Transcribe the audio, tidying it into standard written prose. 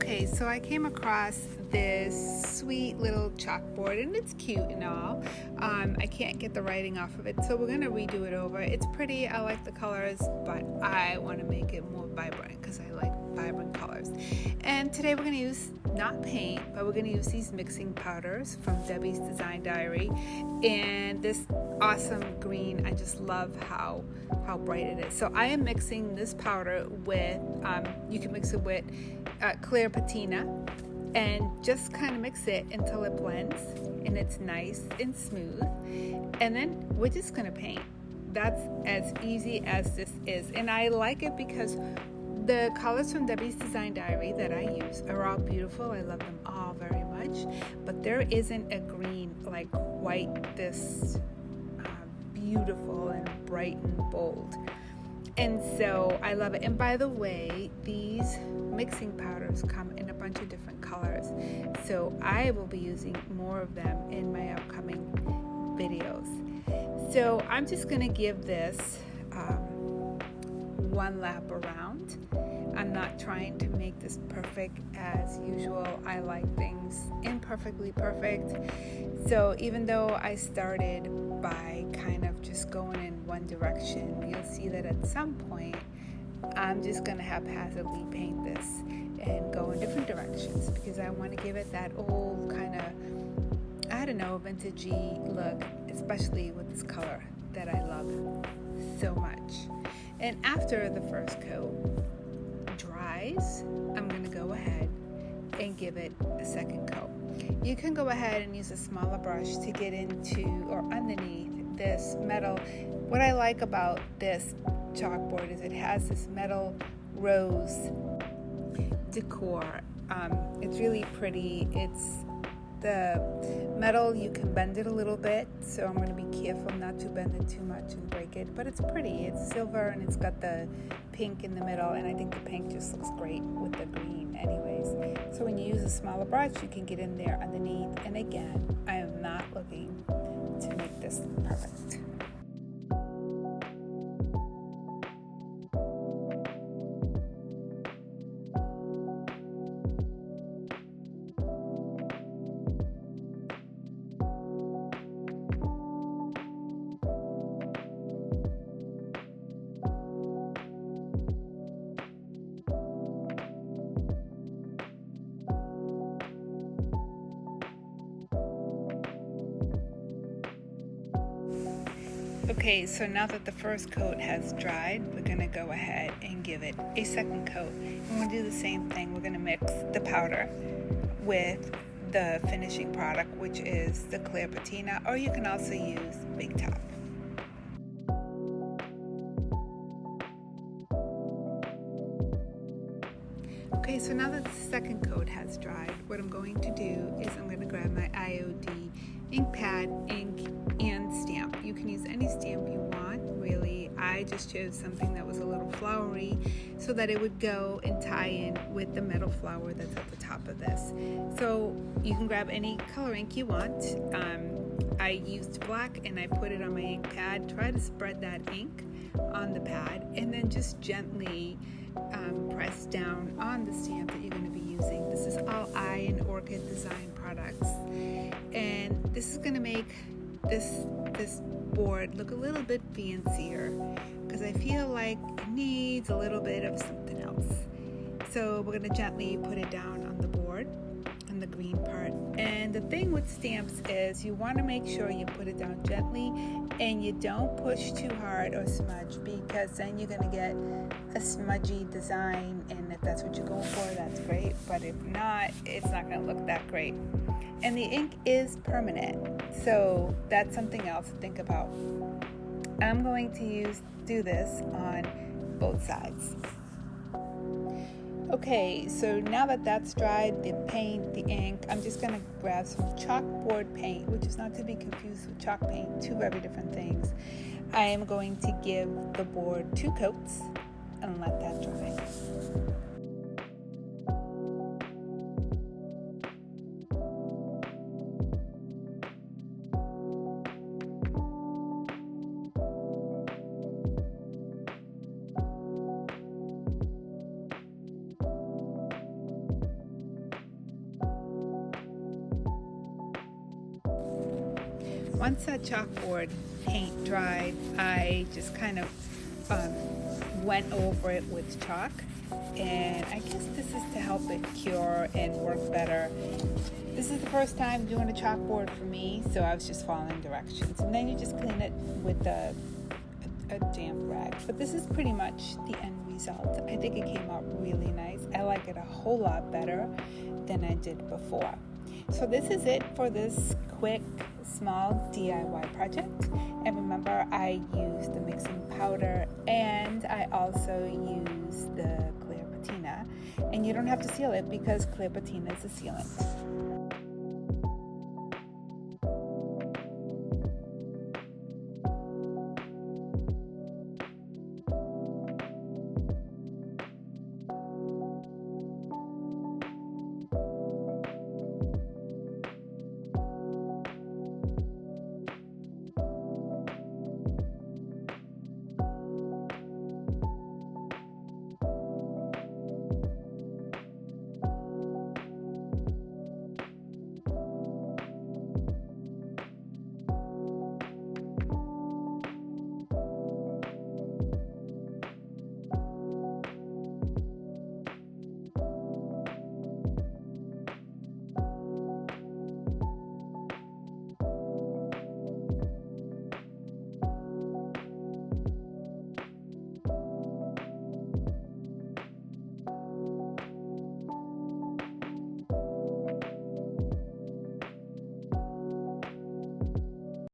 Okay, so I came across this sweet little chalkboard and it's cute and all. I can't get the writing off of it, so we're gonna redo it over. It's pretty, I like the colors, but I want to make it more vibrant because I like vibrant colors. And today we're gonna use not paint, but we're gonna use these mixing powders from Debbie's Design Diary. And this awesome green, I just love how bright it is. So I am mixing this powder with, you can mix it with clear patina, and just kind of mix it until it blends and it's nice and smooth. And then we're just gonna paint. That's as easy as this is. And I like it because the colors from Debbie's Design Diary that I use are all beautiful. I love them all very much, but there isn't a green like quite this beautiful and bright and bold. And so I love it. And by the way, these mixing powders come in a bunch of different colors. So I will be using more of them in my upcoming videos. So I'm just going to give this one lap around. I'm not trying to make this perfect as usual. I like things imperfectly perfect. So even though I started by kind of just going in one direction, you'll see that at some point I'm just going to haphazardly paint this and go in different directions because I want to give it that old kind of, I don't know, vintagey look, especially with this color that I love so much. And after the first coat dries, I'm going to go ahead and give it a second coat. You can go ahead and use a smaller brush to get into or underneath this metal. What I like about this chalkboard is it has this metal rose decor. It's really pretty. It's the metal, you can bend it a little bit, so I'm going to be careful not to bend it too much and break it, but it's pretty. It's silver and it's got the pink in the middle, and I think the pink just looks great with the green anyways. So when you use a smaller brush, you can get in there underneath, and again, I am not looking to make this perfect. Okay, so now that the first coat has dried, we're going to go ahead and give it a second coat. And we're going to do the same thing. We're going to mix the powder with the finishing product, which is the clear patina, or you can also use Big Top. Okay, so now that the second coat has dried, what I'm going to do is I'm going to grab my IOD ink pad, ink, and stamp. You can use any stamp you want, really. I just chose something that was a little flowery so that it would go and tie in with the metal flower that's at the top of this. So you can grab any color ink you want. I used black and I put it on my ink pad. Try to spread that ink on the pad and then just gently press down on the stamp that you're going to be using. This is all Eye and Orchid Design products, and this is going to make this board look a little bit fancier because I feel like it needs a little bit of something else. So we're going to gently put it down on the board, on the green part. And the thing with stamps is you want to make sure you put it down gently and you don't push too hard or smudge, because then you're going to get a smudgy design, and if that's what you're going for, that's great, but if not, it's not going to look that great. And the ink is permanent, so that's something else to think about. I'm going to do this on both sides. Okay, so now that that's dried, the paint, the ink, I'm just going to grab some chalkboard paint, which is not to be confused with chalk paint, two very different things. I am going to give the board 2 coats and let that dry. once that chalkboard paint dried, I just kind of went over it with chalk, and I guess this is to help it cure and work better. This is the first time doing a chalkboard for me, so I was just following directions. And then you just clean it with a damp rag. But this is pretty much the end result. I think it came out really nice. I like it a whole lot better than I did before. So this is it for this quick, small DIY project. And remember, I used the mixing powder and I also used the clear patina. And you don't have to seal it because clear patina is a sealant.